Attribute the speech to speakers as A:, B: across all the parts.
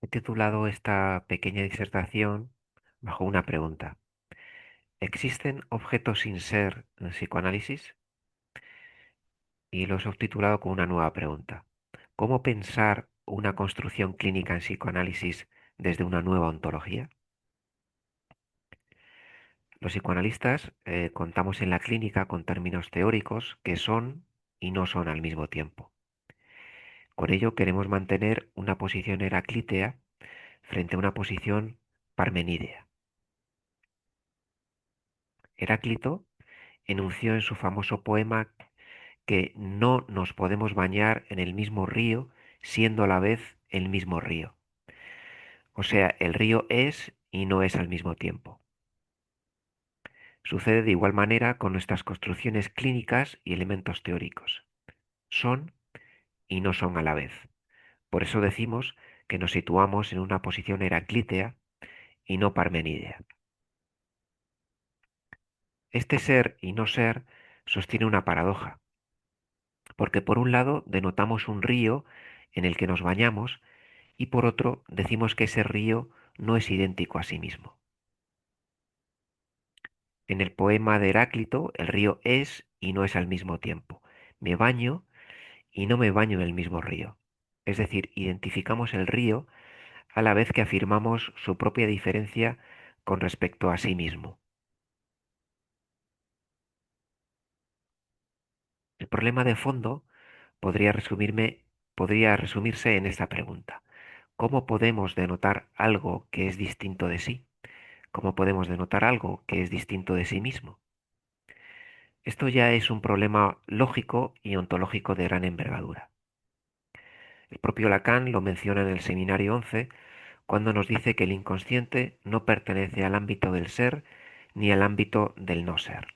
A: He titulado esta pequeña disertación bajo una pregunta. ¿Existen objetos sin ser en psicoanálisis? Y lo he subtitulado con una nueva pregunta. ¿Cómo pensar una construcción clínica en psicoanálisis desde una nueva ontología? Los psicoanalistas contamos en la clínica con términos teóricos que son y no son al mismo tiempo. Con ello queremos mantener una posición heraclítea frente a una posición parmenídea. Heráclito enunció en su famoso poema que no nos podemos bañar en el mismo río siendo a la vez el mismo río. O sea, el río es y no es al mismo tiempo. Sucede de igual manera con nuestras construcciones clínicas y elementos teóricos. Son y no son a la vez. Por eso decimos que nos situamos en una posición heraclítea y no parmenídea. Este ser y no ser sostiene una paradoja, porque por un lado denotamos un río en el que nos bañamos y por otro decimos que ese río no es idéntico a sí mismo. En el poema de Heráclito, el río es y no es al mismo tiempo. Me baño y no me baño en el mismo río. Es decir, identificamos el río a la vez que afirmamos su propia diferencia con respecto a sí mismo. El problema de fondo podría resumirse en esta pregunta. ¿Cómo podemos denotar algo que es distinto de sí? ¿Cómo podemos denotar algo que es distinto de sí mismo? Esto ya es un problema lógico y ontológico de gran envergadura. El propio Lacan lo menciona en el Seminario 11 cuando nos dice que el inconsciente no pertenece al ámbito del ser ni al ámbito del no ser.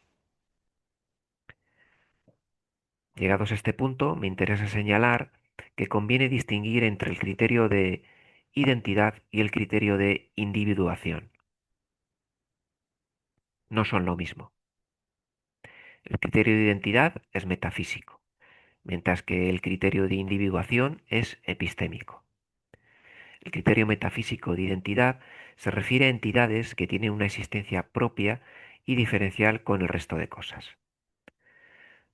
A: Llegados a este punto, me interesa señalar que conviene distinguir entre el criterio de identidad y el criterio de individuación. No son lo mismo. El criterio de identidad es metafísico, mientras que el criterio de individuación es epistémico. El criterio metafísico de identidad se refiere a entidades que tienen una existencia propia y diferencial con el resto de cosas.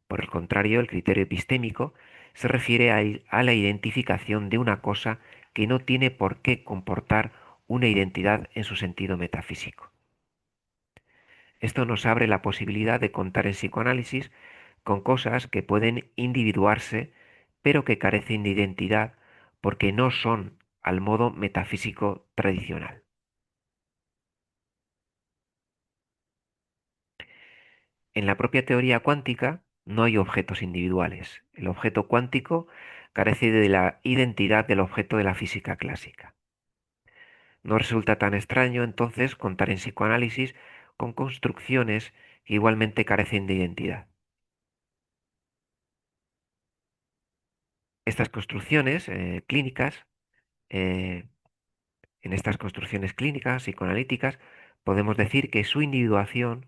A: Por el contrario, el criterio epistémico se refiere a la identificación de una cosa que no tiene por qué comportar una identidad en su sentido metafísico. Esto nos abre la posibilidad de contar en psicoanálisis con cosas que pueden individuarse, pero que carecen de identidad porque no son al modo metafísico tradicional. En la propia teoría cuántica no hay objetos individuales. El objeto cuántico carece de la identidad del objeto de la física clásica. No resulta tan extraño entonces contar en psicoanálisis con construcciones que igualmente carecen de identidad. Estas construcciones clínicas, eh, en estas construcciones clínicas psicoanalíticas, podemos decir que su individuación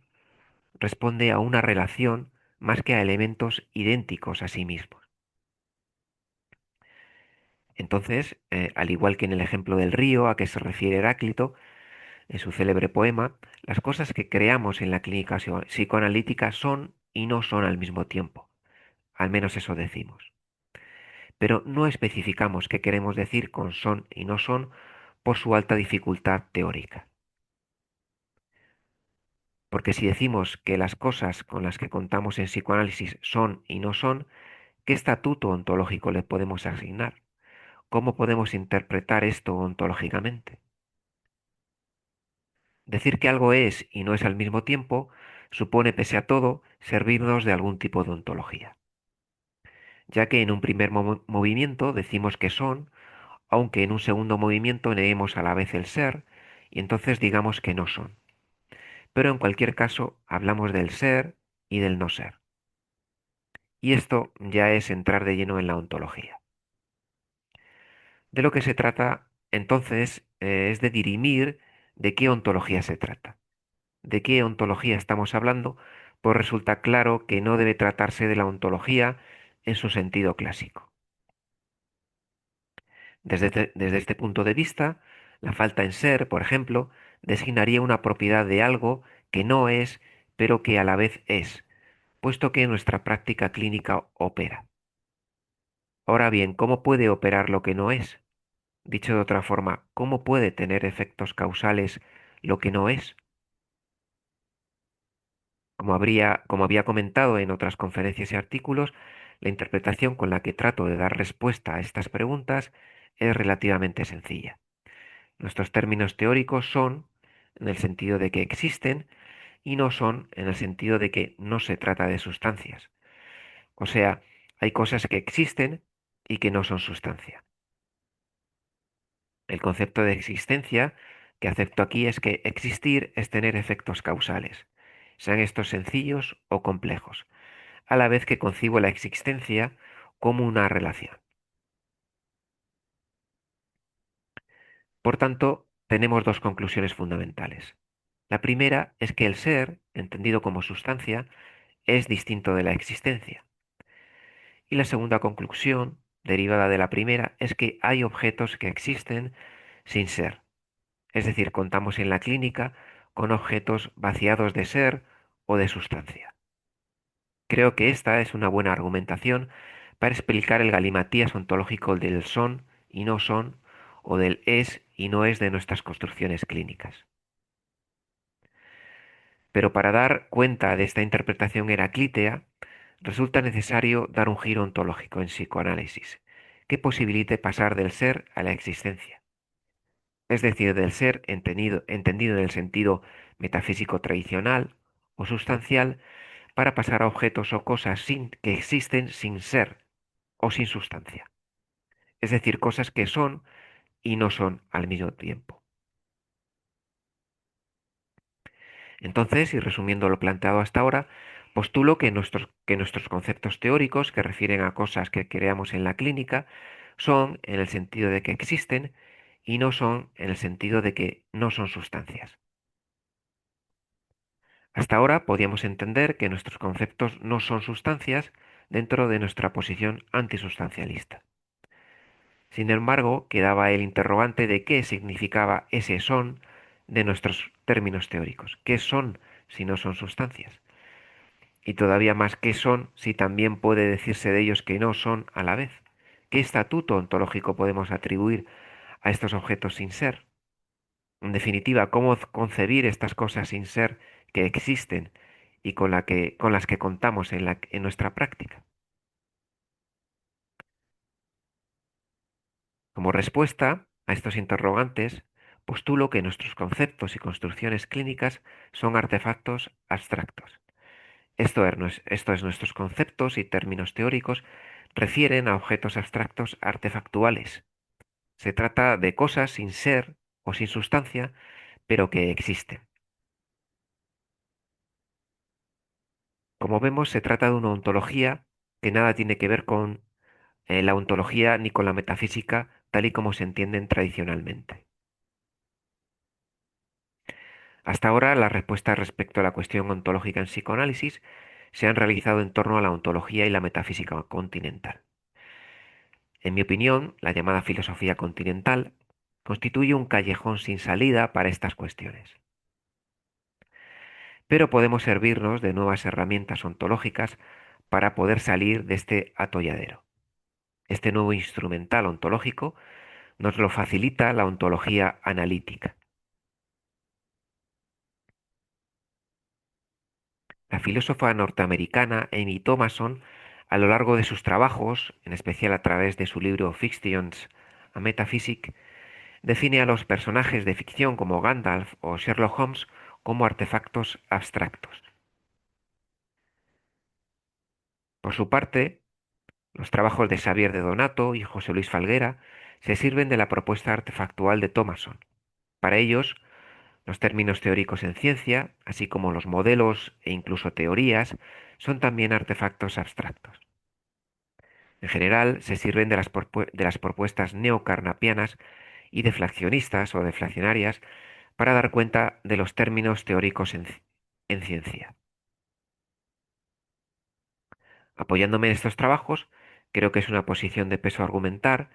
A: responde a una relación más que a elementos idénticos a sí mismos. Entonces, al igual que en el ejemplo del río a que se refiere Heráclito, en su célebre poema, las cosas que creamos en la clínica psicoanalítica son y no son al mismo tiempo. Al menos eso decimos. Pero no especificamos qué queremos decir con son y no son por su alta dificultad teórica. Porque si decimos que las cosas con las que contamos en psicoanálisis son y no son, ¿qué estatuto ontológico le podemos asignar? ¿Cómo podemos interpretar esto ontológicamente? Decir que algo es y no es al mismo tiempo supone, pese a todo, servirnos de algún tipo de ontología, ya que en un primer movimiento decimos que son, aunque en un segundo movimiento neguemos a la vez el ser, y entonces digamos que no son. Pero en cualquier caso, hablamos del ser y del no ser. Y esto ya es entrar de lleno en la ontología. De lo que se trata, entonces, es de dirimir de qué ontología se trata. ¿De qué ontología estamos hablando? Pues resulta claro que no debe tratarse de la ontología en su sentido clásico. Desde este punto de vista, la falta en ser, por ejemplo, designaría una propiedad de algo que no es, pero que a la vez es, puesto que nuestra práctica clínica opera. Ahora bien, ¿cómo puede operar lo que no es? Dicho de otra forma, ¿cómo puede tener efectos causales lo que no es? Como había comentado en otras conferencias y artículos, la interpretación con la que trato de dar respuesta a estas preguntas es relativamente sencilla. Nuestros términos teóricos son en el sentido de que existen y no son en el sentido de que no se trata de sustancias. O sea, hay cosas que existen y que no son sustancia. El concepto de existencia que acepto aquí es que existir es tener efectos causales, sean estos sencillos o complejos, a la vez que concibo la existencia como una relación. Por tanto, tenemos dos conclusiones fundamentales. La primera es que el ser, entendido como sustancia, es distinto de la existencia. Y la segunda conclusión, derivada de la primera, es que hay objetos que existen sin ser. Es decir, contamos en la clínica con objetos vaciados de ser o de sustancia. Creo que esta es una buena argumentación para explicar el galimatías ontológico del son y no son, o del es y no es de nuestras construcciones clínicas. Pero para dar cuenta de esta interpretación heraclítea, resulta necesario dar un giro ontológico en psicoanálisis, que posibilite pasar del ser a la existencia, es decir, del ser entendido en el sentido metafísico tradicional o sustancial, para pasar a objetos o cosas que existen sin ser o sin sustancia, es decir, cosas que son y no son al mismo tiempo. Entonces, y resumiendo lo planteado hasta ahora, postulo que nuestros conceptos teóricos que refieren a cosas que creamos en la clínica son en el sentido de que existen y no son en el sentido de que no son sustancias. Hasta ahora podíamos entender que nuestros conceptos no son sustancias dentro de nuestra posición antisustancialista. Sin embargo, quedaba el interrogante de qué significaba ese son de nuestros términos teóricos. ¿Qué son si no son sustancias? Y todavía más qué son si también puede decirse de ellos que no son a la vez. ¿Qué estatuto ontológico podemos atribuir a estos objetos sin ser? En definitiva, ¿cómo concebir estas cosas sin ser que existen y con las que contamos en nuestra práctica? Como respuesta a estos interrogantes, postulo que nuestros conceptos y construcciones clínicas son artefactos abstractos. Esto es, nuestros conceptos y términos teóricos refieren a objetos abstractos artefactuales. Se trata de cosas sin ser o sin sustancia, pero que existen. Como vemos, se trata de una ontología que nada tiene que ver con la ontología ni con la metafísica tal y como se entienden tradicionalmente. Hasta ahora, las respuestas respecto a la cuestión ontológica en psicoanálisis se han realizado en torno a la ontología y la metafísica continental. En mi opinión, la llamada filosofía continental constituye un callejón sin salida para estas cuestiones. Pero podemos servirnos de nuevas herramientas ontológicas para poder salir de este atolladero. Este nuevo instrumental ontológico nos lo facilita la ontología analítica. La filósofa norteamericana Amy Thomason, a lo largo de sus trabajos, en especial a través de su libro Fictions a Metaphysic, define a los personajes de ficción como Gandalf o Sherlock Holmes como artefactos abstractos. Por su parte, los trabajos de Xavier de Donato y José Luis Falguera se sirven de la propuesta artefactual de Thomason. Para ellos, los términos teóricos en ciencia, así como los modelos e incluso teorías, son también artefactos abstractos. En general, se sirven de las propuestas neocarnapianas y deflacionistas o deflacionarias para dar cuenta de los términos teóricos en ciencia. Apoyándome en estos trabajos, creo que es una posición de peso argumentar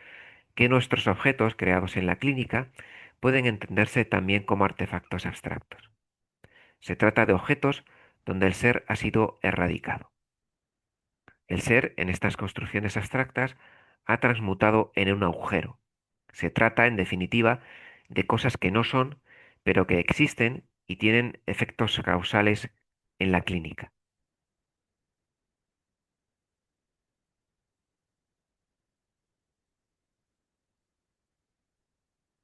A: que nuestros objetos creados en la clínica pueden entenderse también como artefactos abstractos. Se trata de objetos donde el ser ha sido erradicado. El ser, en estas construcciones abstractas, ha transmutado en un agujero. Se trata, en definitiva, de cosas que no son, pero que existen y tienen efectos causales en la clínica.